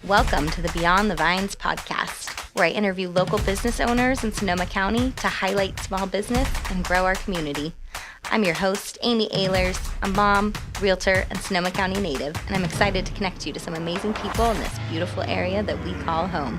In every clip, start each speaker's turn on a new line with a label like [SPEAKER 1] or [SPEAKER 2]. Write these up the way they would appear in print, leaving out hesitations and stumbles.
[SPEAKER 1] Welcome to the Beyond the Vines podcast, where I interview local business owners in Sonoma County to highlight small business and grow our community. I'm your host, Amy Ehlers, a mom, realtor, and Sonoma County native, and I'm excited to connect you to some amazing people in this beautiful area that we call home.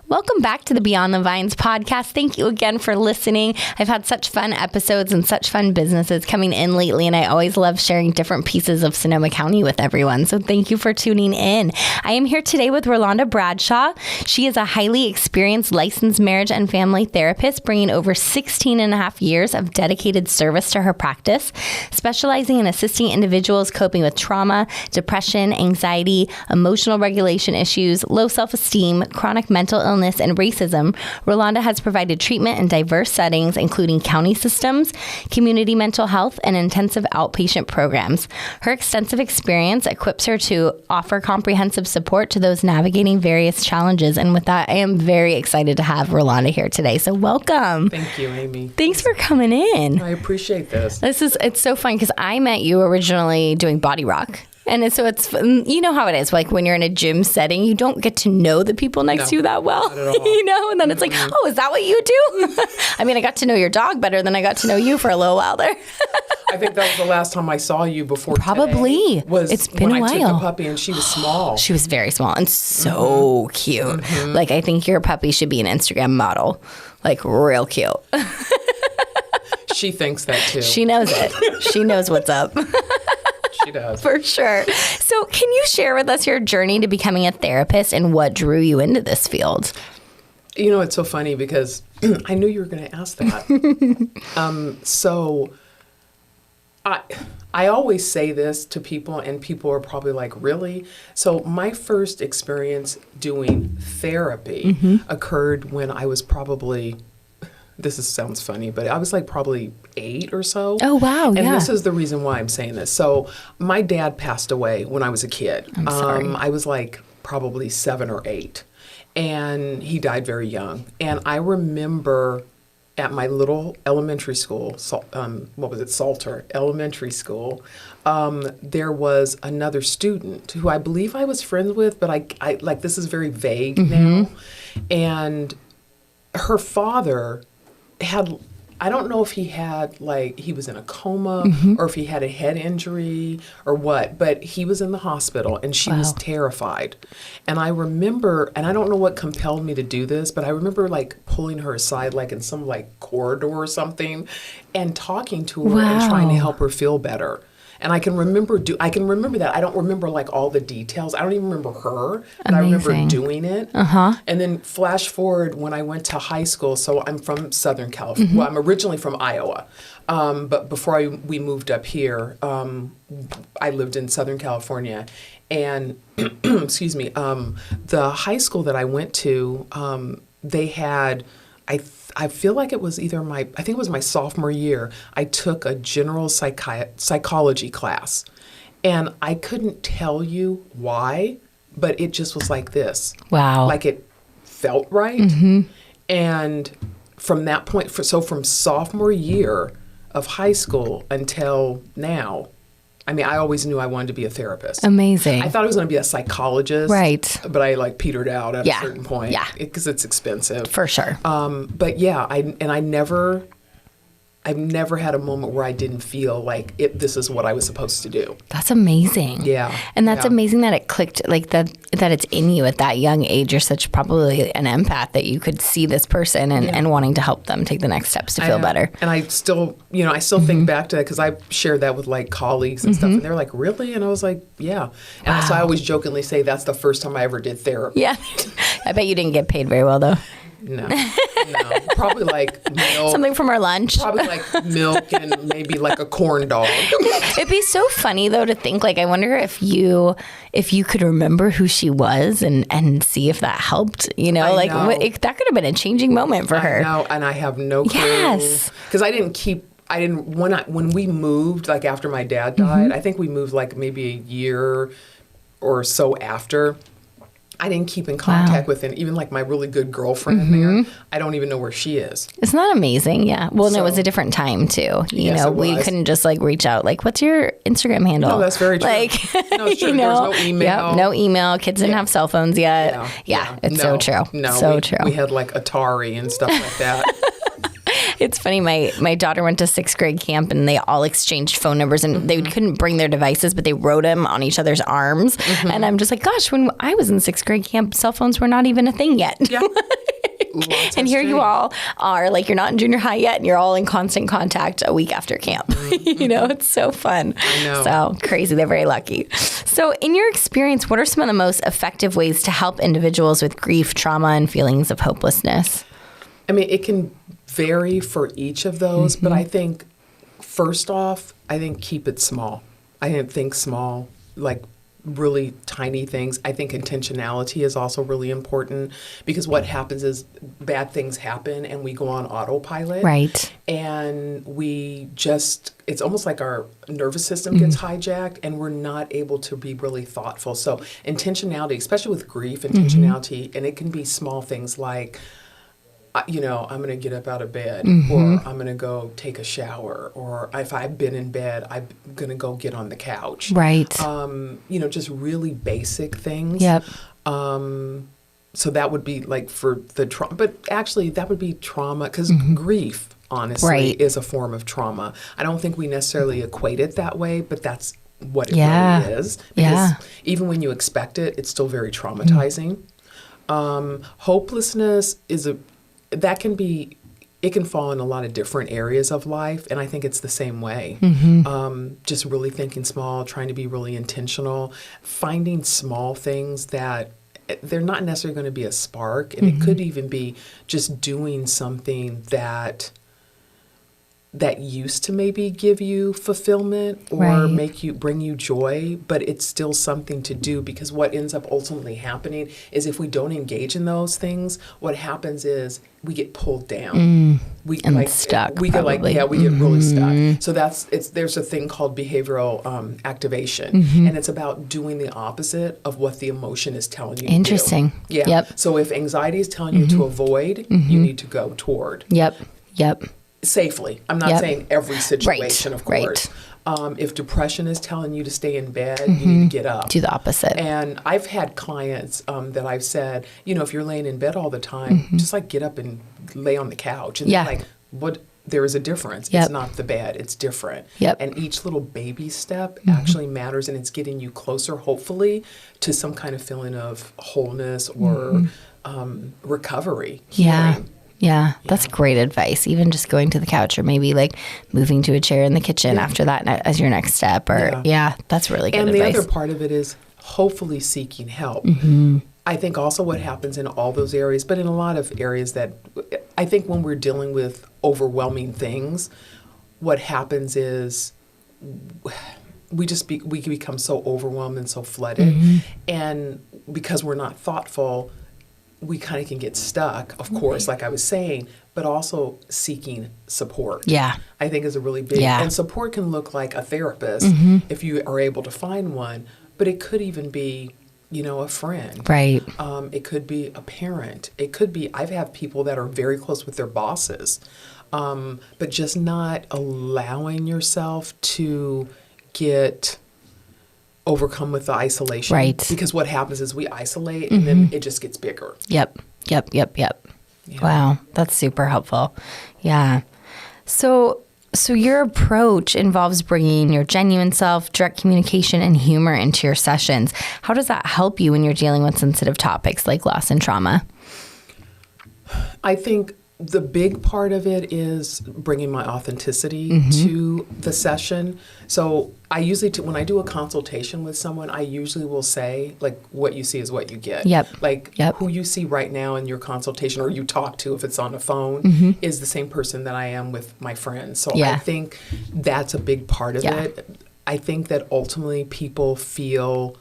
[SPEAKER 1] Welcome back to the Beyond the Vines podcast. Thank you again for listening. I've had such fun episodes and such fun businesses coming in lately, and I always love sharing different pieces of Sonoma County with everyone. So thank you for tuning in. I am here today with Rolanda Bradshaw. She is a highly experienced licensed marriage and family therapist, bringing over 16 and a half years of dedicated service to her practice, specializing in assisting individuals coping with trauma, depression, anxiety, emotional regulation issues, low self-esteem, chronic mental illness, and racism. Rolanda has provided treatment in diverse settings, including county systems, community mental health, and intensive outpatient programs. Her extensive experience equips her to offer comprehensive support to those navigating various challenges. And with that, I am very excited to have Rolanda here today. So welcome.
[SPEAKER 2] Thank you, Amy.
[SPEAKER 1] Thanks for coming in.
[SPEAKER 2] I appreciate this.
[SPEAKER 1] It's so fun because I met you originally doing Body Rock. And so it's, you know how it is, like when you're in a gym setting, you don't get to know the people next to you that well, you know? And then it's like, oh, is that what you do? I mean, I got to know your dog better than I got to know you for a little while there.
[SPEAKER 2] I think that was the last time I saw you before
[SPEAKER 1] Probably.
[SPEAKER 2] Was
[SPEAKER 1] it's been
[SPEAKER 2] when
[SPEAKER 1] a while.
[SPEAKER 2] I took the puppy and she was small.
[SPEAKER 1] She was very small and so cute. Like, I think your puppy should be an Instagram model. Like, real cute.
[SPEAKER 2] She thinks that too.
[SPEAKER 1] She knows it. She knows what's up.
[SPEAKER 2] She does.
[SPEAKER 1] For sure. So can you share with us your journey to becoming a therapist and what drew you into this field?
[SPEAKER 2] You know, it's so funny because I knew you were going to ask that. So I always say this to people, and people are probably like, really? So my first experience doing therapy occurred when I was probably... sounds funny, but I was like probably 8 or so.
[SPEAKER 1] Oh, wow.
[SPEAKER 2] And this is the reason why I'm saying this. So my dad passed away when I was a kid.
[SPEAKER 1] I'm sorry.
[SPEAKER 2] I was like probably 7 or 8. And he died very young. And I remember at my little elementary school, Salter Elementary School, there was another student who I believe I was friends with, but I like, this is very vague now. And her father had, I don't know if he had, like, he was in a coma or if he had a head injury or what, but he was in the hospital and she was terrified. And I remember, and I don't know what compelled me to do this, but I remember like pulling her aside, like in some like corridor or something, and talking to her and trying to help her feel better. And I can remember that. I don't remember like all the details. I don't even remember her, but I remember doing it. And then flash forward when I went to high school. So I'm from Southern California. Well, I'm originally from Iowa. But before we moved up here, I lived in Southern California. And excuse me, the high school that I went to, they had, I feel like it was either I think it was my sophomore year, I took a general psychology class. And I couldn't tell you why, but it just was like this.
[SPEAKER 1] Wow.
[SPEAKER 2] Like it felt right. And from that point, from sophomore year of high school until now, I mean, I always knew I wanted to be a therapist.
[SPEAKER 1] Amazing.
[SPEAKER 2] I thought I was going to be a psychologist.
[SPEAKER 1] Right.
[SPEAKER 2] But I like petered out at a certain point. Yeah. Because it's expensive.
[SPEAKER 1] For sure.
[SPEAKER 2] But yeah, I've never had a moment where I didn't feel like this is what I was supposed to do.
[SPEAKER 1] That's amazing.
[SPEAKER 2] Yeah.
[SPEAKER 1] And that's amazing that it clicked, like that it's in you at that young age. You're such probably an empath that you could see this person and wanting to help them take the next steps to feel better.
[SPEAKER 2] And I still think back to that because I've shared that with like colleagues and stuff. And they're like, really? And I was like, yeah. And so I always jokingly say that's the first time I ever did therapy.
[SPEAKER 1] Yeah. I bet you didn't get paid very well though.
[SPEAKER 2] No. Probably like milk.
[SPEAKER 1] Something from our lunch.
[SPEAKER 2] Probably like milk and maybe like a corn dog.
[SPEAKER 1] It'd be so funny though to think like, I wonder if you could remember who she was and see if that helped, you know, that could have been a changing moment for her.
[SPEAKER 2] I know, and I have no clue.
[SPEAKER 1] Yes.
[SPEAKER 2] Because when we moved, like after my dad died, I think we moved like maybe a year or so after. I didn't keep in contact with even like my really good girlfriend there. I don't even know where she is.
[SPEAKER 1] Isn't that amazing? Yeah. Well, no, it was a different time too. You know, we couldn't just like reach out like, what's your Instagram handle?
[SPEAKER 2] No, that's very true.
[SPEAKER 1] Like,
[SPEAKER 2] no, it's true. There was no email.
[SPEAKER 1] No email. Kids didn't have cell phones yet. It's so true.
[SPEAKER 2] No,
[SPEAKER 1] so true.
[SPEAKER 2] We had like Atari and stuff like that.
[SPEAKER 1] It's funny. My daughter went to 6th grade camp and they all exchanged phone numbers and they couldn't bring their devices, but they wrote them on each other's arms. And I'm just like, gosh, when I was in 6th grade camp, cell phones were not even a thing yet.
[SPEAKER 2] Yeah.
[SPEAKER 1] And here you all are, like, you're not in junior high yet and you're all in constant contact a week after camp. You know, it's so fun.
[SPEAKER 2] I know.
[SPEAKER 1] So crazy. They're very lucky. So in your experience, what are some of the most effective ways to help individuals with grief, trauma, and feelings of hopelessness?
[SPEAKER 2] I mean, it can vary for each of those, but I think first off, keep it small. I think small, like really tiny things. I think intentionality is also really important because what happens is bad things happen and we go on autopilot.
[SPEAKER 1] Right.
[SPEAKER 2] And it's almost like our nervous system gets hijacked and we're not able to be really thoughtful. So intentionality, especially with grief, intentionality, and it can be small things like, I'm going to get up out of bed, or I'm going to go take a shower, or if I've been in bed, I'm going to go get on the couch.
[SPEAKER 1] Right.
[SPEAKER 2] Just really basic things.
[SPEAKER 1] Yep.
[SPEAKER 2] So that would be like for the trauma, but actually that would be trauma because grief, honestly, is a form of trauma. I don't think we necessarily equate it that way, but that's what it really is. Because even when you expect it, it's still very traumatizing. Hopelessness it can fall in a lot of different areas of life, and I think it's the same way. Just really thinking small, trying to be really intentional, finding small things that they're not necessarily going to be a spark, and it could even be just doing something that used to maybe give you fulfillment or bring you joy, but it's still something to do, because what ends up ultimately happening is if we don't engage in those things, what happens is we get pulled down. We get
[SPEAKER 1] stuck.
[SPEAKER 2] We get really stuck. So there's a thing called behavioral activation, and it's about doing the opposite of what the emotion is telling you.
[SPEAKER 1] Interesting.
[SPEAKER 2] To do. Yeah.
[SPEAKER 1] Yep.
[SPEAKER 2] So if anxiety is telling you to avoid, you need to go toward.
[SPEAKER 1] Yep.
[SPEAKER 2] Safely. I'm not saying every situation, of course.
[SPEAKER 1] Right.
[SPEAKER 2] If depression is telling you to stay in bed, you need to get up.
[SPEAKER 1] Do the opposite.
[SPEAKER 2] And I've had clients that I've said, if you're laying in bed all the time, just like get up and lay on the couch. And like, what? There is a difference. It's not the bed. It's different. And each little baby step actually matters, and it's getting you closer, hopefully, to some kind of feeling of wholeness or recovery. Healing.
[SPEAKER 1] Yeah, that's great advice. Even just going to the couch or maybe like moving to a chair in the kitchen after that as your next step. Or that's really good advice.
[SPEAKER 2] And the other part of it is hopefully seeking help. I think also what happens in all those areas, but in a lot of areas that I think when we're dealing with overwhelming things, what happens is we become so overwhelmed and so flooded. And because we're not thoughtful, we kind of can get stuck, of course, like I was saying, but also seeking support. I think is a really big, and support can look like a therapist if you are able to find one, but it could even be, a friend.
[SPEAKER 1] Right.
[SPEAKER 2] It could be a parent. It could be, I've had people that are very close with their bosses, but just not allowing yourself to get overcome with the isolation.
[SPEAKER 1] Right.
[SPEAKER 2] Because what happens is we isolate and then it just gets bigger.
[SPEAKER 1] Yep. Yeah. Wow. That's super helpful. Yeah. So your approach involves bringing your genuine self, direct communication, and humor into your sessions. How does that help you when you're dealing with sensitive topics like loss and trauma?
[SPEAKER 2] I think the big part of it is bringing my authenticity to the session. So I usually, when I do a consultation with someone, I usually will say, like, what you see is what you get. Who you see right now in your consultation or you talk to, if it's on the phone, is the same person that I am with my friends. So I think that's a big part of it. I think that ultimately people feel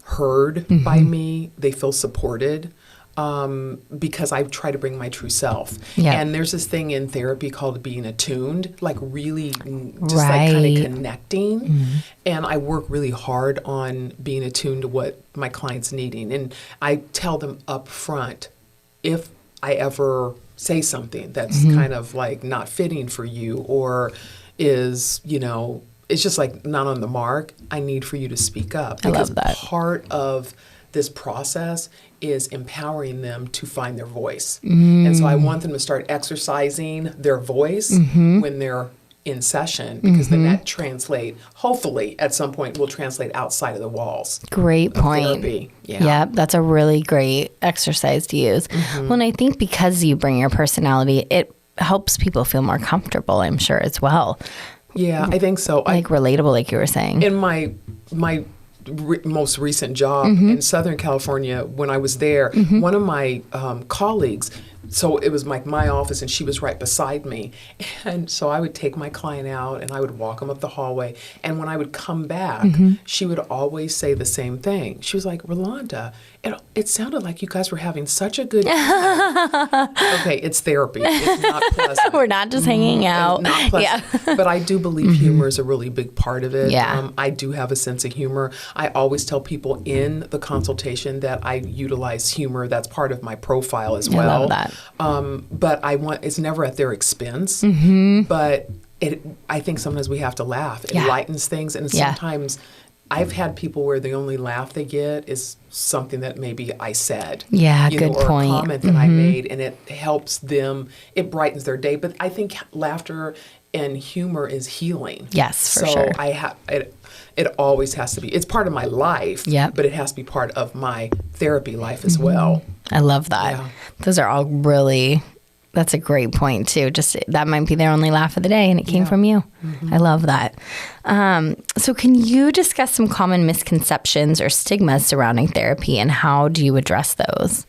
[SPEAKER 2] heard by me. They feel supported. because I try to bring my true self.
[SPEAKER 1] Yeah.
[SPEAKER 2] And there's this thing in therapy called being attuned, like really just like kind of connecting. And I work really hard on being attuned to what my client's needing. And I tell them up front, if I ever say something that's kind of like not fitting for you or is, it's just like not on the mark, I need for you to speak up.
[SPEAKER 1] I love that.
[SPEAKER 2] Part of this process is empowering them to find their voice. And so I want them to start exercising their voice when they're in session, because then that hopefully at some point will translate outside of the walls.
[SPEAKER 1] Great point.
[SPEAKER 2] Therapy.
[SPEAKER 1] Yeah, that's a really great exercise to use. Well, and I think because you bring your personality, it helps people feel more comfortable, I'm sure, as well.
[SPEAKER 2] Yeah, I think so.
[SPEAKER 1] Like relatable, like you were saying.
[SPEAKER 2] In my most recent job in Southern California, when I was there, one of my colleagues, so it was like my office and she was right beside me. And so I would take my client out and I would walk him up the hallway. And when I would come back, she would always say the same thing. She was like, Rolanda, it sounded like you guys were having such a good time. Okay, it's therapy. It's not pleasant.
[SPEAKER 1] We're not just hanging out.
[SPEAKER 2] Not pleasant. Yeah. But I do believe humor is a really big part of it.
[SPEAKER 1] Yeah.
[SPEAKER 2] I do have a sense of humor. I always tell people in the consultation that I utilize humor. That's part of my profile as well.
[SPEAKER 1] I love that.
[SPEAKER 2] But it's never at their expense. But I think sometimes we have to laugh. It lightens things. And sometimes I've had people where the only laugh they get is something that maybe I said.
[SPEAKER 1] Yeah, good point.
[SPEAKER 2] Or a comment that I made, and it helps them. It brightens their day. But I think laughter and humor is healing.
[SPEAKER 1] Yes, for sure.
[SPEAKER 2] So it always has to be. It's part of my life, but it has to be part of my therapy life as well.
[SPEAKER 1] I love that.
[SPEAKER 2] Yeah.
[SPEAKER 1] Those are all really, that's a great point too. Just that might be their only laugh of the day and it came from you. I love that. So can you discuss some common misconceptions or stigmas surrounding therapy and how do you address those?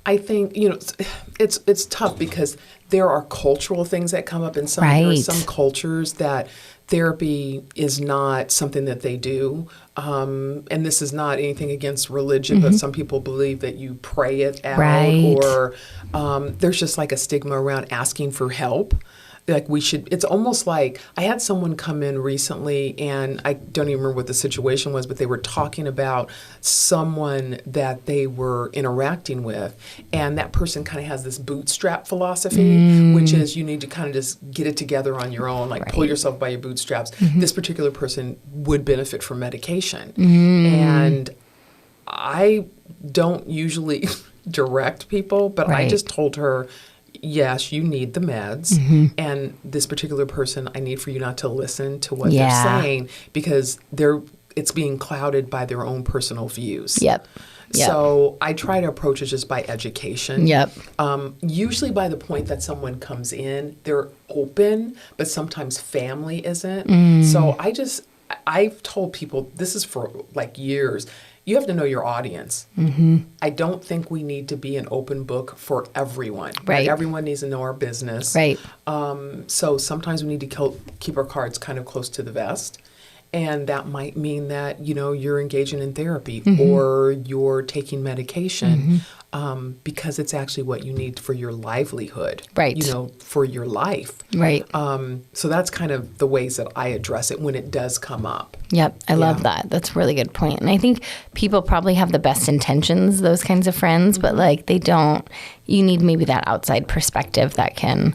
[SPEAKER 2] I think, it's tough because there are cultural things that come up in there are some cultures that therapy is not something that they do. And this is not anything against religion, but some people believe that you pray it out or there's just like a stigma around asking for help. Like it's almost like, I had someone come in recently and I don't even remember what the situation was, but they were talking about someone that they were interacting with. And that person kind of has this bootstrap philosophy, which is you need to kind of just get it together on your own, like pull yourself by your bootstraps. This particular person would benefit from medication. And I don't usually direct people, but I just told her, yes, you need the meds. And this particular person, I need for you not to listen to what they're saying because it's being clouded by their own personal views. So I try to approach it just by education. Usually by the point that someone comes in, they're open, but sometimes family isn't. So I've told people, this is for like years, you have to know your audience. I don't think we need to be an open book for everyone. Everyone needs to know our business. So sometimes we need to keep our cards kind of close to the vest. And that might mean that, you're engaging in therapy or you're taking medication because it's actually what you need for your livelihood, for your life. So that's kind of the ways that I address it when it does come up.
[SPEAKER 1] I love that. That's a really good point. And I think people probably have the best intentions, those kinds of friends, but like they don't, you need maybe that outside perspective that can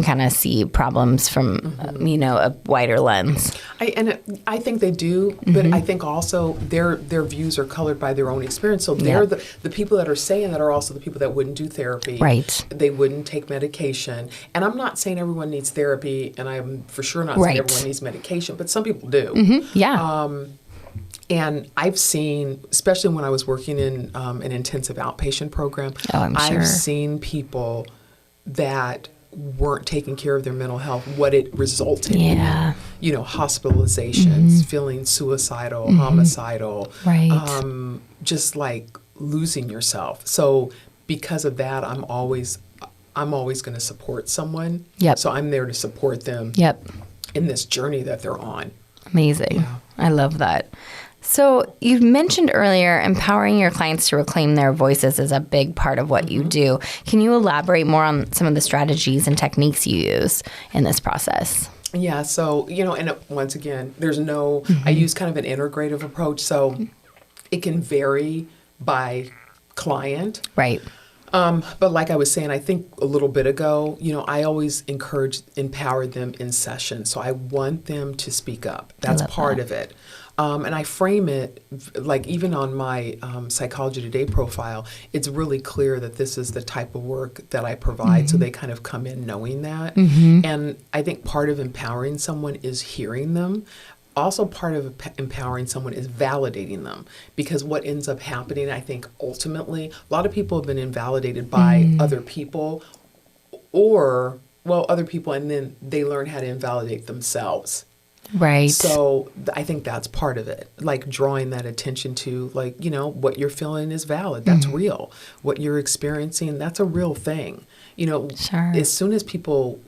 [SPEAKER 1] kind of see problems from, a wider lens.
[SPEAKER 2] I think they do, but I think also their views are colored by their own experience. So they're the people that are saying that are also the people that wouldn't do therapy. They wouldn't take medication. And I'm not saying everyone needs therapy, and I'm for sure not saying everyone needs medication, but some people do. And I've seen, especially when I was working in an intensive outpatient program, I've seen people that weren't taking care of their mental health, what it resulted in. Hospitalizations, feeling suicidal, homicidal, just like losing yourself. So because of that, I'm always going to support someone. So I'm there to support them in this journey that they're on.
[SPEAKER 1] Amazing. I love that. So you mentioned earlier empowering your clients to reclaim their voices is a big part of what you do. Can you elaborate more on some of the strategies and techniques you use in this process?
[SPEAKER 2] Yeah, so, and once again, there's no, I use kind of an integrative approach, so it can vary by client.
[SPEAKER 1] Right.
[SPEAKER 2] But like I was saying, I think a little bit ago, I always empower them in session. So I want them to speak up. That's part of it. And I frame it, like even on my Psychology Today profile, it's really clear that this is the type of work that I provide. So they kind of come in knowing that. And I think part of empowering someone is hearing them. Also, part of empowering someone is validating them, because what ends up happening, I think, ultimately, a lot of people have been invalidated by other people, other people, and then they learn how to invalidate themselves.
[SPEAKER 1] Right.
[SPEAKER 2] So I think that's part of it, like drawing that attention to, like, what you're feeling is valid. That's real. What you're experiencing, that's a real thing.
[SPEAKER 1] Sure.
[SPEAKER 2] As soon as people,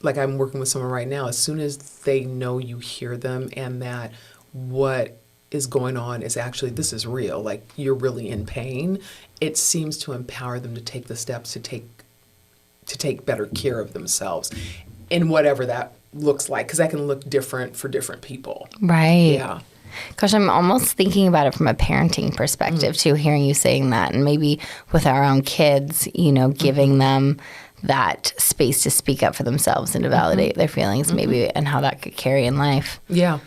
[SPEAKER 2] like I'm working with someone right now, as soon as they know you hear them and that what is going on is actually, this is real, like you're really in pain, it seems to empower them to take the steps to take better care of themselves in whatever that looks like, because that can look different for different people.
[SPEAKER 1] Right.
[SPEAKER 2] Yeah.
[SPEAKER 1] Gosh, I'm almost thinking about it from a parenting perspective too, hearing you saying that, and maybe with our own kids, giving them that space to speak up for themselves and to validate their feelings, maybe, and how that could carry in life.
[SPEAKER 2] Yeah.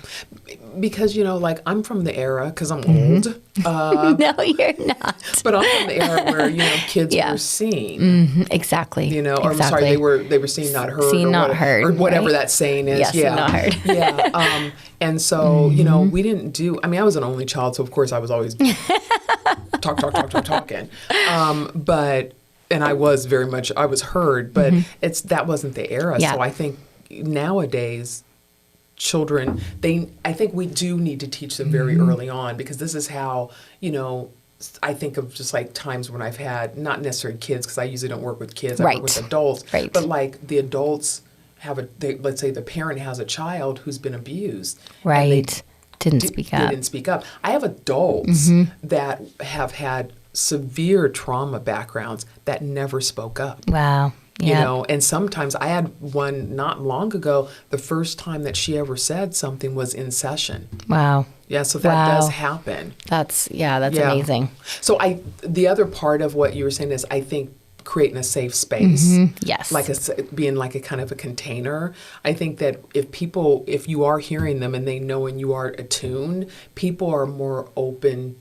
[SPEAKER 2] Because, like I'm from the era, because I'm old.
[SPEAKER 1] No, you're not.
[SPEAKER 2] But I'm from the era where, kids were seen.
[SPEAKER 1] Exactly.
[SPEAKER 2] Or I'm sorry, they were seen, not heard.
[SPEAKER 1] Seen, not heard.
[SPEAKER 2] Or whatever
[SPEAKER 1] right?
[SPEAKER 2] that saying is.
[SPEAKER 1] Yes, seen, not heard.
[SPEAKER 2] Yeah. And so, we didn't do, I was an only child, so of course I was always talking. And I was I was heard, but that wasn't the era.
[SPEAKER 1] Yeah.
[SPEAKER 2] So I think nowadays, children, I think we do need to teach them very early on, because this is how, I think of just like times when I've had, not necessarily kids, because I usually don't work with kids, I work with adults, but like the adults let's say the parent has a child who's been abused.
[SPEAKER 1] Right.
[SPEAKER 2] And they
[SPEAKER 1] didn't speak up.
[SPEAKER 2] I have adults that have had severe trauma backgrounds that never spoke up.
[SPEAKER 1] Wow. Yeah.
[SPEAKER 2] And sometimes I had one not long ago, the first time that she ever said something was in session.
[SPEAKER 1] Wow.
[SPEAKER 2] Yeah, so that does happen.
[SPEAKER 1] That's amazing.
[SPEAKER 2] So the other part of what you were saying is, I think, creating a safe space.
[SPEAKER 1] Yes.
[SPEAKER 2] Being like a kind of a container. I think that if you are hearing them and they know and you are attuned, people are more open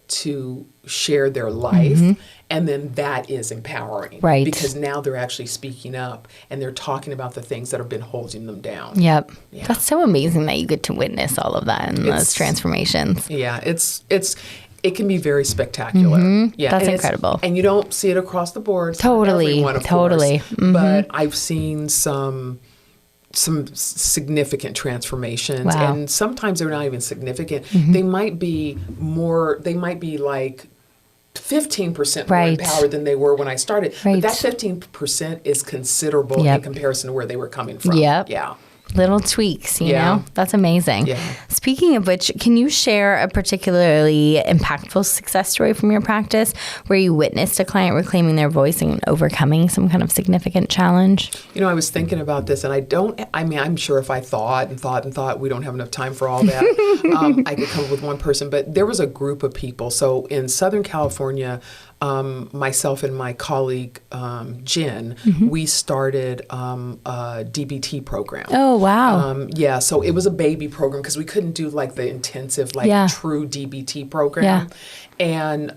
[SPEAKER 2] to share their life, and then that is empowering.
[SPEAKER 1] Right.
[SPEAKER 2] Because now they're actually speaking up and they're talking about the things that have been holding them down.
[SPEAKER 1] Yep.
[SPEAKER 2] Yeah.
[SPEAKER 1] That's so amazing that you get to witness all of that and those transformations.
[SPEAKER 2] Yeah, it can be very spectacular. Yeah,
[SPEAKER 1] that's incredible.
[SPEAKER 2] And you don't see it across the board.
[SPEAKER 1] Totally.
[SPEAKER 2] Everyone, of
[SPEAKER 1] Totally.
[SPEAKER 2] course. But I've seen some significant transformations.
[SPEAKER 1] Wow.
[SPEAKER 2] And sometimes they're not even significant. They might be like 15% more empowered than they were when I started.
[SPEAKER 1] Right.
[SPEAKER 2] But that 15% is considerable in comparison to where they were coming from.
[SPEAKER 1] Yep.
[SPEAKER 2] Yeah.
[SPEAKER 1] Little tweaks, you know? That's amazing.
[SPEAKER 2] Yeah.
[SPEAKER 1] Speaking of which, can you share a particularly impactful success story from your practice where you witnessed a client reclaiming their voice and overcoming some kind of significant challenge?
[SPEAKER 2] I was thinking about this, and I'm sure if I thought, we don't have enough time for all that, I could come up with one person. But there was a group of people. So in Southern California, myself and my colleague, Jen, we started a DBT program.
[SPEAKER 1] Oh, wow.
[SPEAKER 2] So it was a baby program because we couldn't do like the intensive, true DBT program.
[SPEAKER 1] Yeah.
[SPEAKER 2] And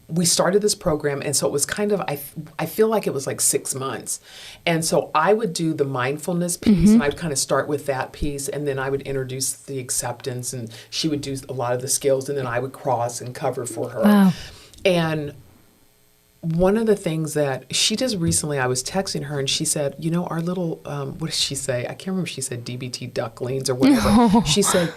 [SPEAKER 2] we started this program, and so it was kind of, I feel like it was like 6 months. And so I would do the mindfulness piece, and I'd kind of start with that piece, and then I would introduce the acceptance, and she would do a lot of the skills, and then I would cross and cover for her.
[SPEAKER 1] Wow.
[SPEAKER 2] And one of the things that she just recently, I was texting her and she said, our little, what did she say? I can't remember if she said DBT ducklings or whatever. She said,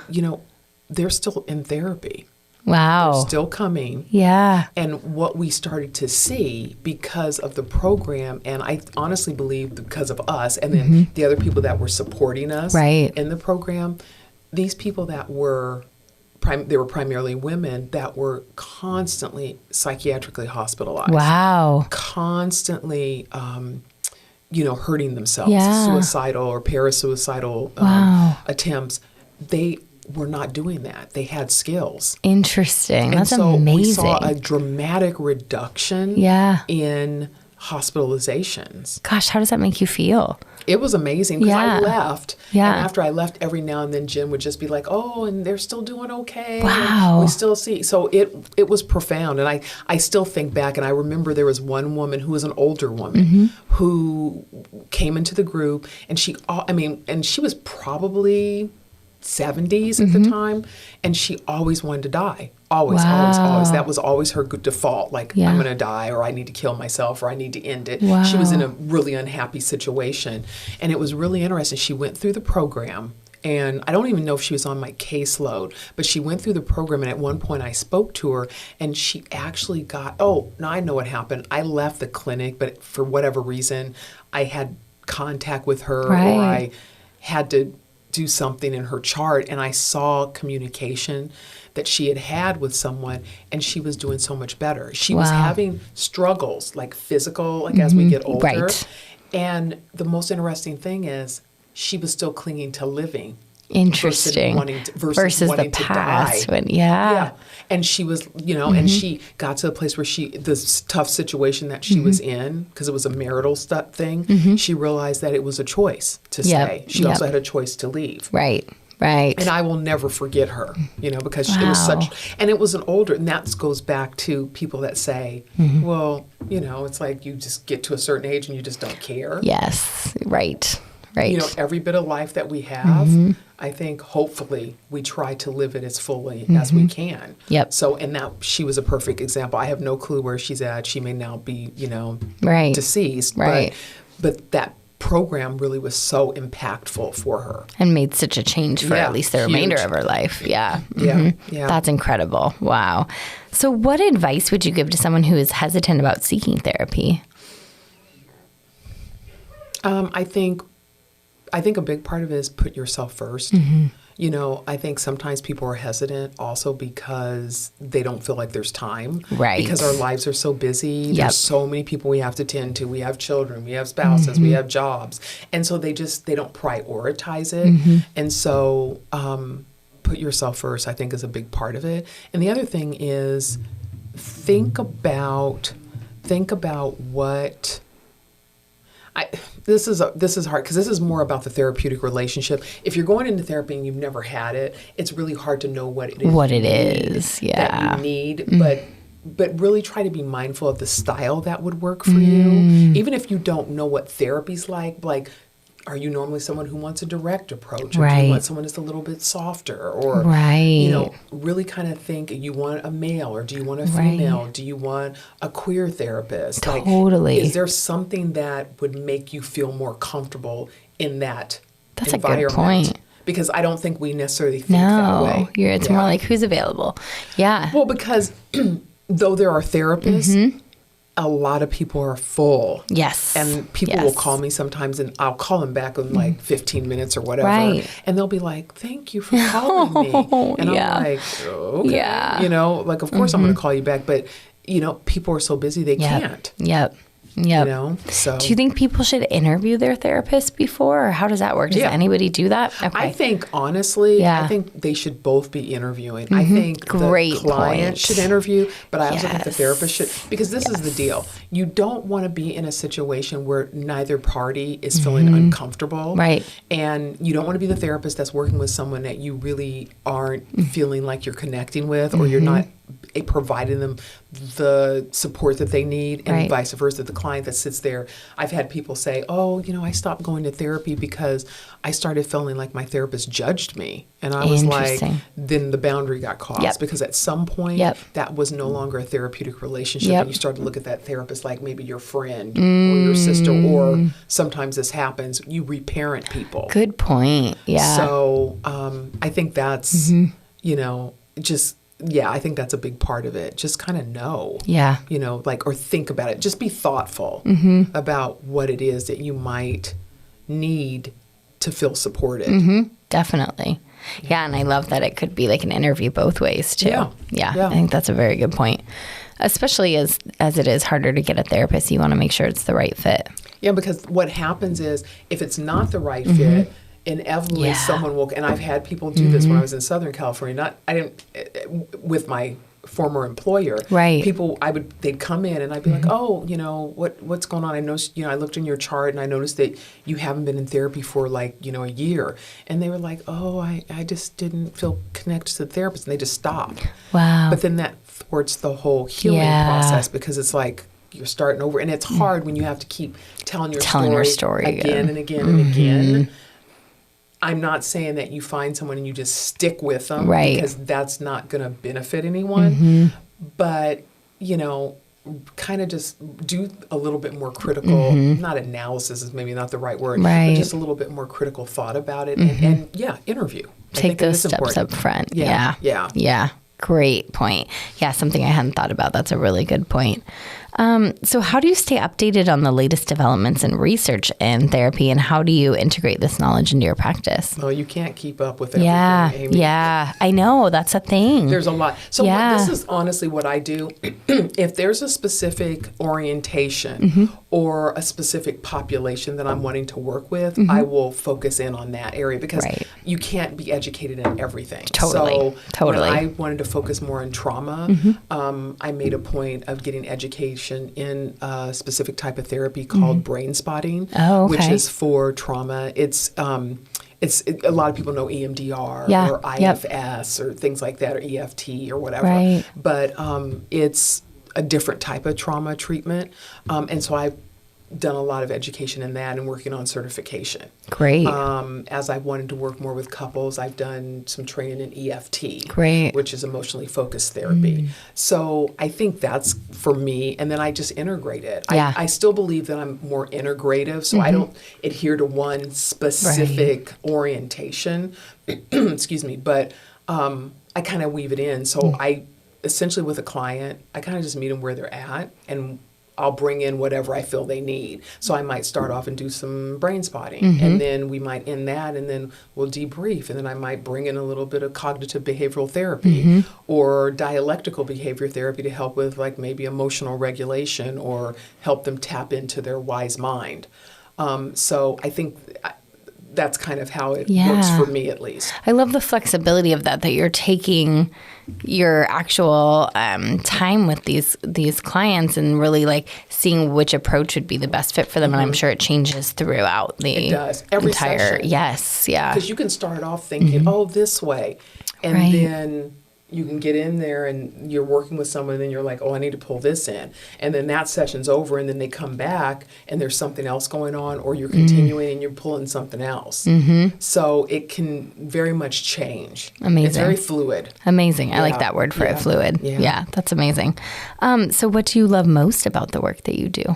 [SPEAKER 2] they're still in therapy.
[SPEAKER 1] Wow.
[SPEAKER 2] They're still coming.
[SPEAKER 1] Yeah.
[SPEAKER 2] And what we started to see because of the program, and I honestly believe because of us and then the other people that were supporting us in the program, these people that were they were primarily women that were constantly psychiatrically hospitalized.
[SPEAKER 1] Wow.
[SPEAKER 2] Constantly, hurting themselves,
[SPEAKER 1] Yeah.
[SPEAKER 2] suicidal or parasuicidal
[SPEAKER 1] Wow.
[SPEAKER 2] attempts. They were not doing that. They had skills.
[SPEAKER 1] Interesting.
[SPEAKER 2] And
[SPEAKER 1] That's
[SPEAKER 2] so
[SPEAKER 1] amazing.
[SPEAKER 2] we saw a dramatic reduction
[SPEAKER 1] Yeah.
[SPEAKER 2] in hospitalizations.
[SPEAKER 1] Gosh, how does that make you feel?
[SPEAKER 2] It was amazing because
[SPEAKER 1] Yeah.
[SPEAKER 2] I left.
[SPEAKER 1] Yeah.
[SPEAKER 2] And after I left, every now and then Jim would just be like, oh, and they're still doing okay.
[SPEAKER 1] Wow.
[SPEAKER 2] And we still see. So it was profound. And I still think back, and I remember there was one woman who was an older woman who came into the group, and she was probably 70s at the time, and she always wanted to die. Always. That was always her default. Like,
[SPEAKER 1] Yeah.
[SPEAKER 2] I'm going to die, or I need to kill myself, or I need to end it.
[SPEAKER 1] Wow.
[SPEAKER 2] She was in a really unhappy situation. And it was really interesting. She went through the program, and I don't even know if she was on my caseload, but she went through the program, and at one point I spoke to her, and she actually now I know what happened. I left the clinic, but for whatever reason, I had contact with her,
[SPEAKER 1] Right.
[SPEAKER 2] or I had to do something in her chart, and I saw communication that she had with someone, and she was doing so much better. She was
[SPEAKER 1] Wow.
[SPEAKER 2] having struggles, like physical, like as we get older.
[SPEAKER 1] Right.
[SPEAKER 2] And the most interesting thing is she was still clinging to living.
[SPEAKER 1] Interesting.
[SPEAKER 2] Versus wanting
[SPEAKER 1] the
[SPEAKER 2] to
[SPEAKER 1] past.
[SPEAKER 2] die.
[SPEAKER 1] Yeah.
[SPEAKER 2] And she was, and she got to the place where this tough situation that she was in, because it was a marital thing, she realized that it was a choice to stay. She also had a choice to leave.
[SPEAKER 1] Right. Right.
[SPEAKER 2] And I will never forget her, because it was and it was an older, and that goes back to people that say, well, it's like you just get to a certain age and you just don't care.
[SPEAKER 1] Yes. Right. Right.
[SPEAKER 2] Every bit of life that we have, I think hopefully we try to live it as fully as we can.
[SPEAKER 1] Yep.
[SPEAKER 2] So, and that she was a perfect example. I have no clue where she's at. She may now be,
[SPEAKER 1] Right.
[SPEAKER 2] deceased.
[SPEAKER 1] Right.
[SPEAKER 2] But that program really was so impactful for her.
[SPEAKER 1] And made such a change for at least the remainder of her life. Yeah.
[SPEAKER 2] Yeah. Yeah.
[SPEAKER 1] That's incredible. Wow. So what advice would you give to someone who is hesitant about seeking therapy?
[SPEAKER 2] I think a big part of it is put yourself first. I think sometimes people are hesitant also because they don't feel like there's time.
[SPEAKER 1] Right.
[SPEAKER 2] Because our lives are so busy.
[SPEAKER 1] Yep.
[SPEAKER 2] There's so many people we have to tend to. We have children, we have spouses, we have jobs. And so they don't prioritize it. And so put yourself first, I think, is a big part of it. And the other thing is think about what... This is hard because this is more about the therapeutic relationship. If you're going into therapy and you've never had it, it's really hard to know what it is.
[SPEAKER 1] Yeah.
[SPEAKER 2] That you need, but really try to be mindful of the style that would work for you. Even if you don't know what therapy's like, are you normally someone who wants a direct approach? Or do you want someone that's a little bit softer? Or, really kind of think, you want a male or do you want a female? Do you want a queer therapist?
[SPEAKER 1] Totally.
[SPEAKER 2] Is there something that would make you feel more comfortable in that
[SPEAKER 1] That's
[SPEAKER 2] environment?
[SPEAKER 1] a good point.
[SPEAKER 2] Because I don't think we necessarily think that way.
[SPEAKER 1] It's more like who's available. Yeah.
[SPEAKER 2] Well, because though there are therapists, a lot of people are full.
[SPEAKER 1] Yes.
[SPEAKER 2] And people will call me sometimes, and I'll call them back in like 15 minutes or whatever.
[SPEAKER 1] Right.
[SPEAKER 2] And they'll be like, thank you for calling me. And I'm like, okay.
[SPEAKER 1] Yeah.
[SPEAKER 2] Of course I'm going to call you back. But, people are so busy they can't.
[SPEAKER 1] Yep.
[SPEAKER 2] So.
[SPEAKER 1] Do you think people should interview their therapist before, or how does that work? Does anybody do that? Okay.
[SPEAKER 2] I think, honestly, I think they should both be interviewing. I think the client should interview, but I also think the therapist should, because this is the deal. You don't want to be in a situation where neither party is feeling uncomfortable.
[SPEAKER 1] Right.
[SPEAKER 2] And you don't want to be the therapist that's working with someone that you really aren't feeling like you're connecting with, or you're not providing them the support that they need, and vice versa. The client that sits there, I've had people say, I stopped going to therapy because I started feeling like my therapist judged me. And I was like, then the boundary got crossed, because at some point that was no longer a therapeutic relationship. And you start to look at that therapist like maybe your friend or your sister, or sometimes this happens, you reparent people.
[SPEAKER 1] Good point. Yeah.
[SPEAKER 2] So I think that's, I think that's a big part of it. Just kind of know. Yeah. Or think about it. Just be thoughtful about what it is that you might need to feel supported.
[SPEAKER 1] Definitely. Yeah, and I love that it could be like an interview both ways too. Yeah. I think that's a very good point. Especially as it is harder to get a therapist, you want to make sure it's the right fit.
[SPEAKER 2] Yeah, because what happens is if it's not the right fit, inevitably someone will, and I've had people do this when I was in Southern California, with my former employer.
[SPEAKER 1] Right.
[SPEAKER 2] They'd come in and I'd be like, oh, what's going on? I noticed, I looked in your chart and I noticed that you haven't been in therapy for like, a year. And they were like, oh, I just didn't feel connected to the therapist, and they just stopped.
[SPEAKER 1] Wow.
[SPEAKER 2] But then that thwarts the whole healing process, because it's like you're starting over, and it's hard when you have to keep telling your story again and again and again. I'm not saying that you find someone and you just stick with them, because that's not going to benefit anyone. But, kind of just do a little bit more critical, not analysis is maybe not the right word, but just a little bit more critical thought about it. And interview.
[SPEAKER 1] Take those steps up front. Yeah. Great point. Yeah, something I hadn't thought about. That's a really good point. So how do you stay updated on the latest developments in research and therapy, and how do you integrate this knowledge into your practice?
[SPEAKER 2] Well, you can't keep up with everything, Amy.
[SPEAKER 1] Yeah, I know. That's a thing.
[SPEAKER 2] There's a lot. So this is honestly what I do. If there's a specific orientation or a specific population that I'm wanting to work with, I will focus in on that area, because you can't be educated in everything.
[SPEAKER 1] Totally.
[SPEAKER 2] So when I wanted to focus more on trauma, I made a point of getting education in a specific type of therapy called brain spotting, which is for trauma. It's a lot of people know EMDR or IFS or things like that, or EFT or whatever. But it's a different type of trauma treatment. And so I've done a lot of education in that and working on certification.
[SPEAKER 1] Great.
[SPEAKER 2] As I wanted to work more with couples, I've done some training in EFT, which is emotionally focused therapy. So I think that's for me, and then I just integrate it. I still believe that I'm more integrative, so I don't adhere to one specific orientation, excuse me, but I kind of weave it in. So I essentially, with a client, I kind of just meet them where they're at, and I'll bring in whatever I feel they need. So I might start off and do some brain spotting, and then we might end that, and then we'll debrief, and then I might bring in a little bit of cognitive behavioral therapy or dialectical behavior therapy to help with like maybe emotional regulation or help them tap into their wise mind. So I think that's kind of how it works for me, at least.
[SPEAKER 1] I love the flexibility of that you're taking your actual time with these clients and really like seeing which approach would be the best fit for them. And I'm sure it changes throughout the
[SPEAKER 2] Every
[SPEAKER 1] entire
[SPEAKER 2] session.
[SPEAKER 1] Yes, yeah.
[SPEAKER 2] Because you can start off thinking, oh, this way. And then you can get in there and you're working with someone and then you're like, oh, I need to pull this in. And then that session's over and then they come back and there's something else going on, or you're continuing and you're pulling something else. So it can very much change.
[SPEAKER 1] Amazing.
[SPEAKER 2] It's very fluid.
[SPEAKER 1] Amazing. I like that word for it, fluid. Yeah, that's amazing. So what do you love most about the work that you do?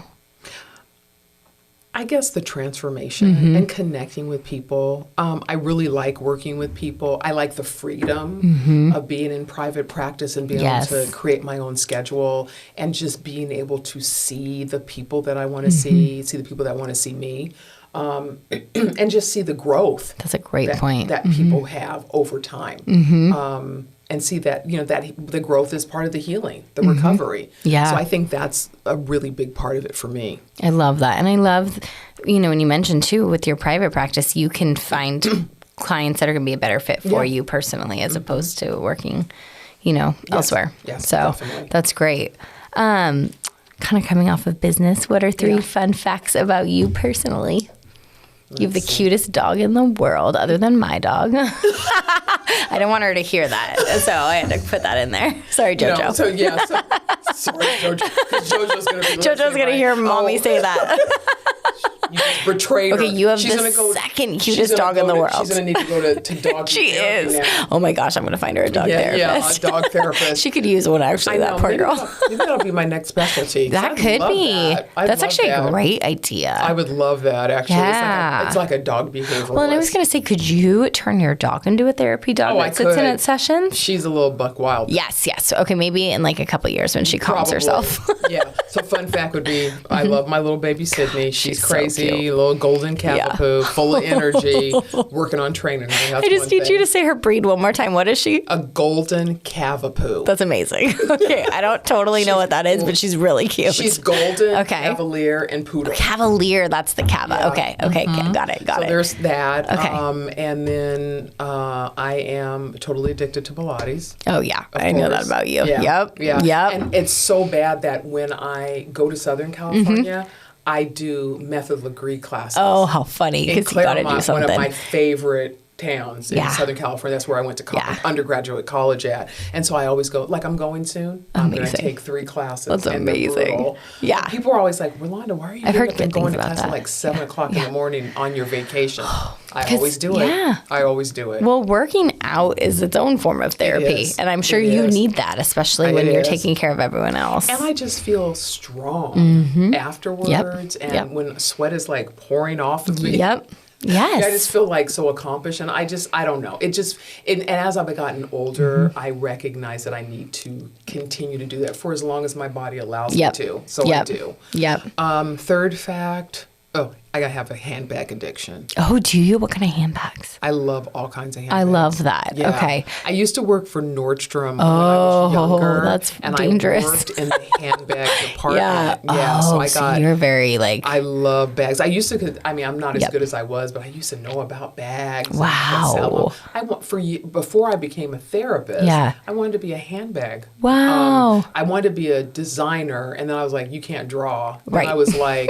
[SPEAKER 2] I guess the transformation and connecting with people. I really like working with people. I like the freedom of being in private practice and being able to create my own schedule, and just being able to see the people that I want to see the people that want to see me, and just see the growth.
[SPEAKER 1] That's a great point.
[SPEAKER 2] That people have over time. And see that, that the growth is part of the healing, the recovery. Yeah. So I think that's a really big part of it for me.
[SPEAKER 1] I love that. And I love, when you mentioned too, with your private practice, you can find clients that are going to be a better fit for you personally, as opposed to working, elsewhere. Yes, so definitely. That's great. Kind of coming off of business, what are 3 fun facts about you personally? You have the cutest dog in the world, other than my dog. I didn't want her to hear that, so I had to put that in there. Sorry, JoJo.
[SPEAKER 2] Sorry, JoJo. JoJo's going to be
[SPEAKER 1] JoJo's going to hear Mommy say that.
[SPEAKER 2] You just betrayed her.
[SPEAKER 1] Okay, you have the second cutest dog in the world.
[SPEAKER 2] She's going to need to go to dog
[SPEAKER 1] She is. Now. Oh my gosh, I'm going to find her a dog therapist.
[SPEAKER 2] Yeah, a dog therapist.
[SPEAKER 1] She could use one, actually, that poor girl.
[SPEAKER 2] Maybe that'll be my next specialty.
[SPEAKER 1] That could be. That's actually a great idea.
[SPEAKER 2] I would love that, actually.
[SPEAKER 1] Yeah.
[SPEAKER 2] It's like a dog behavioralist.
[SPEAKER 1] Well, and I was going to say, could you turn your dog into a therapy dog that sits in at sessions?
[SPEAKER 2] She's a little buck wild.
[SPEAKER 1] Yes. Okay, maybe in like a couple of years when she calms herself.
[SPEAKER 2] Yeah. So fun fact would be, I love my little baby Sydney. She's crazy. See, a little golden cavapoo, full of energy, working on training.
[SPEAKER 1] I just need you to say her breed one more time. What is she?
[SPEAKER 2] A golden cavapoo.
[SPEAKER 1] That's amazing. Okay, I don't totally know what that is, but she's really cute.
[SPEAKER 2] She's golden, cavalier, and poodle.
[SPEAKER 1] Cavalier, that's the cava.
[SPEAKER 2] Yeah.
[SPEAKER 1] Okay, got it.
[SPEAKER 2] So there's that.
[SPEAKER 1] Okay.
[SPEAKER 2] And then I am totally addicted to Pilates.
[SPEAKER 1] Oh, yeah. I know that about you.
[SPEAKER 2] Yeah.
[SPEAKER 1] Yep.
[SPEAKER 2] And it's so bad that when I go to Southern California, I do method Legree classes.
[SPEAKER 1] Oh, how funny. Because you got to do something.
[SPEAKER 2] One of my favorite towns in Southern California. That's where I went to undergraduate college at. And so I always go, like, I'm going soon. I'm going to take 3 classes.
[SPEAKER 1] That's amazing. Yeah.
[SPEAKER 2] People are always like, Rolanda, why are you going to class at like 7 o'clock in the morning on your vacation? I always do it. Yeah. I always do it.
[SPEAKER 1] Well, working out is its own form of therapy. And I'm sure you need that, especially when you're taking care of everyone else.
[SPEAKER 2] And I just feel strong afterwards. And when sweat is like pouring off of me.
[SPEAKER 1] Yes.
[SPEAKER 2] I just feel like so accomplished, and I don't know. And as I've gotten older, I recognize that I need to continue to do that for as long as my body allows me to. So I do. Third fact, I have a handbag addiction.
[SPEAKER 1] Oh, do you? What kind of handbags?
[SPEAKER 2] I love all kinds of handbags.
[SPEAKER 1] I love that. Yeah. Okay.
[SPEAKER 2] I used to work for Nordstrom when I was younger.
[SPEAKER 1] That's
[SPEAKER 2] and
[SPEAKER 1] dangerous.
[SPEAKER 2] I worked in the handbag department. So
[SPEAKER 1] you're very like...
[SPEAKER 2] I love bags. I used to, I'm not as good as I was, but I used to know about bags.
[SPEAKER 1] Wow.
[SPEAKER 2] Before I became a therapist, I wanted to be a handbag.
[SPEAKER 1] Wow.
[SPEAKER 2] I wanted to be a designer, and then I was like, you can't draw.
[SPEAKER 1] Right.
[SPEAKER 2] And I was like,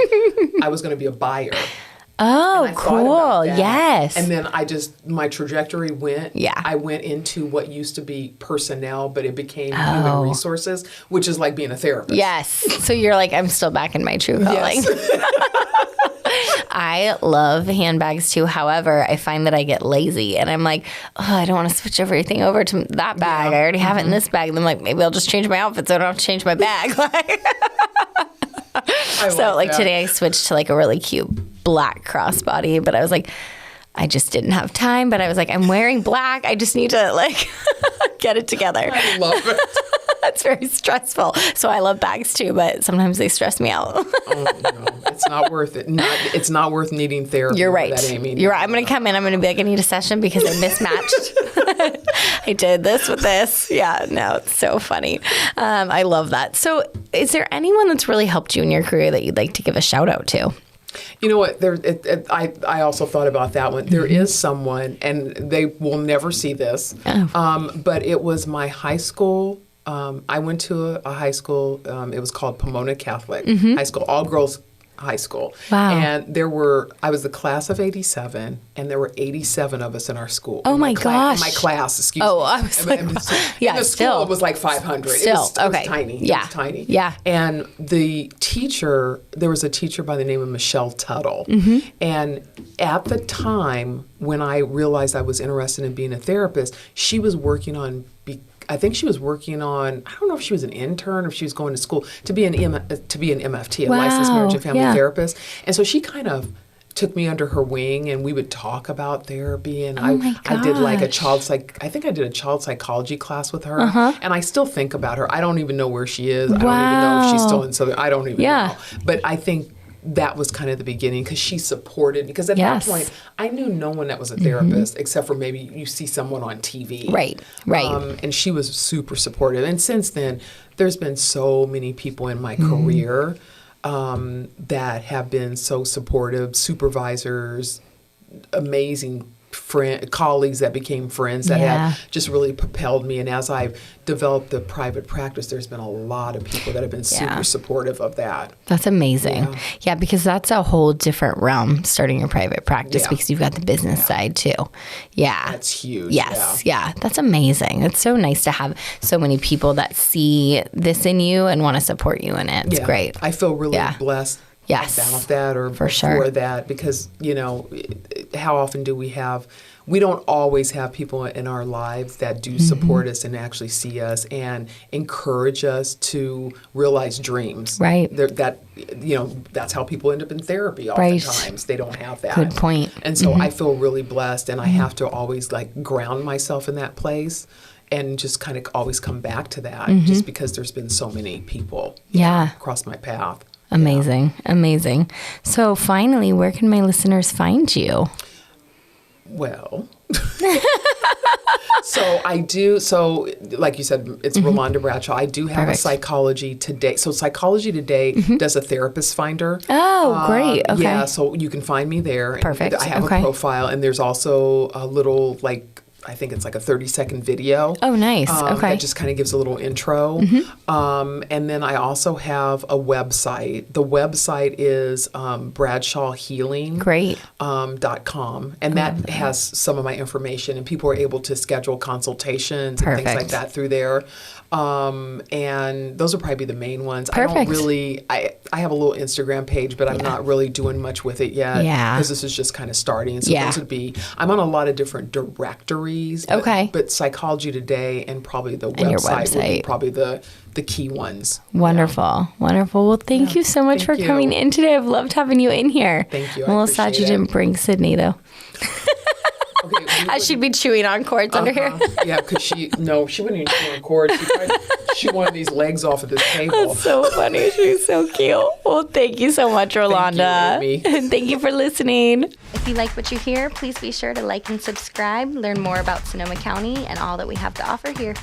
[SPEAKER 2] I was going to be a buyer.
[SPEAKER 1] Oh, cool. Yes.
[SPEAKER 2] And then my trajectory went, I went into what used to be personnel, but it became human resources, which is like being a therapist.
[SPEAKER 1] Yes. So you're like, I'm still back in my true calling.
[SPEAKER 2] Yes.
[SPEAKER 1] I love handbags too. However, I find that I get lazy and I'm like, I don't want to switch everything over to that bag. I already have it in this bag. And I'm like, maybe I'll just change my outfit so I don't have to change my bag. Today I switched to like a really cute black crossbody, but I was like, I just didn't have time. But I was like, I'm wearing black. I just need to like get it together.
[SPEAKER 2] I love it.
[SPEAKER 1] It's very stressful. So I love bags too, but sometimes they stress me out.
[SPEAKER 2] No, it's not worth it. It's not worth needing therapy.
[SPEAKER 1] You're right.
[SPEAKER 2] That, Amy.
[SPEAKER 1] You're right. I'm going to come in. I'm going to be like, I need a session because I mismatched. I did this with this. Yeah, no, it's so funny. I love that. So is there anyone that's really helped you in your career that you'd like to give a shout out to?
[SPEAKER 2] You know what? I also thought about that one. There is someone, and they will never see this, but it was my high school. I went to a high school. It was called Pomona Catholic High School, all girls high school.
[SPEAKER 1] Wow.
[SPEAKER 2] And I was the class of 87, and there were 87 of us in our school.
[SPEAKER 1] Oh my gosh.
[SPEAKER 2] In my class, excuse me.
[SPEAKER 1] Oh, I was like,
[SPEAKER 2] in the school, it was like 500.
[SPEAKER 1] Still,
[SPEAKER 2] it was tiny.
[SPEAKER 1] Yeah.
[SPEAKER 2] It was tiny.
[SPEAKER 1] Yeah.
[SPEAKER 2] And there was a teacher by the name of Michelle Tuttle. And at the time when I realized I was interested in being a therapist, she was working on I think she was working on, I don't know if she was an intern or if she was going to school to be an MFT, a licensed marriage and family therapist. And so she kind of took me under her wing, and we would talk about therapy. And I did like I think I did a child psychology class with her. And I still think about her. I don't even know where she is. I don't even know if she's still in Southern. I don't even know. But I think that was kind of the beginning because she supported, because at that point I knew no one that was a therapist except for maybe you see someone on TV.
[SPEAKER 1] Right.
[SPEAKER 2] And she was super supportive. And since then, there's been so many people in my career that have been so supportive, supervisors, amazing colleagues that became friends that have just really propelled me. And as I've developed the private practice, there's been a lot of people that have been super supportive of that.
[SPEAKER 1] That's amazing. Yeah, because that's a whole different realm, starting your private practice, because you've got the business side too. Yeah.
[SPEAKER 2] That's huge.
[SPEAKER 1] Yes. Yeah. That's amazing. It's so nice to have so many people that see this in you and want to support you in it. It's great.
[SPEAKER 2] I feel really blessed. About that or for that, because, how often do we don't always have people in our lives that do support us and actually see us and encourage us to realize dreams.
[SPEAKER 1] Right.
[SPEAKER 2] That's how people end up in therapy oftentimes. They don't have that.
[SPEAKER 1] Good point.
[SPEAKER 2] And so I feel really blessed, and I have to always ground myself in that place and just kind of always come back to that just because there's been so many people across my path.
[SPEAKER 1] Amazing. Amazing. So finally, where can my listeners find you?
[SPEAKER 2] Well, so like you said, it's Rolanda Bradshaw. I do have a Psychology Today. So Psychology Today does a therapist finder.
[SPEAKER 1] Oh, great. Okay.
[SPEAKER 2] Yeah, so you can find me there.
[SPEAKER 1] Perfect.
[SPEAKER 2] I have a profile, and there's also a little, I think it's like a 30-second video.
[SPEAKER 1] Oh, nice. Okay.
[SPEAKER 2] That just kind of gives a little intro. And then I also have a website. The website is bradshawhealing.com. And that has some of my information. And people are able to schedule consultations and things like that through there. And those will probably be the main ones.
[SPEAKER 1] Perfect.
[SPEAKER 2] I don't really, I have a little Instagram page, but I'm not really doing much with it yet.
[SPEAKER 1] Yeah.
[SPEAKER 2] Because this is just kind of starting. So those would be, I'm on a lot of different directories. But Psychology Today and probably the website would be probably the key ones.
[SPEAKER 1] Wonderful. Yeah. Wonderful. Well, thank you so much for coming in today. I've loved having you in here.
[SPEAKER 2] Thank you.
[SPEAKER 1] I'm a little sad you didn't bring Sydney, though.
[SPEAKER 2] Okay,
[SPEAKER 1] I should be chewing on cords under here.
[SPEAKER 2] Yeah, because she wouldn't even chew on cords. She'd probably chew one of these legs off of this table.
[SPEAKER 1] That's so funny. She's so cute. Well, thank you so much, Rolanda.
[SPEAKER 2] Thank you, Amy.
[SPEAKER 1] And thank you for listening. If you like what you hear, please be sure to like and subscribe. Learn more about Sonoma County and all that we have to offer here.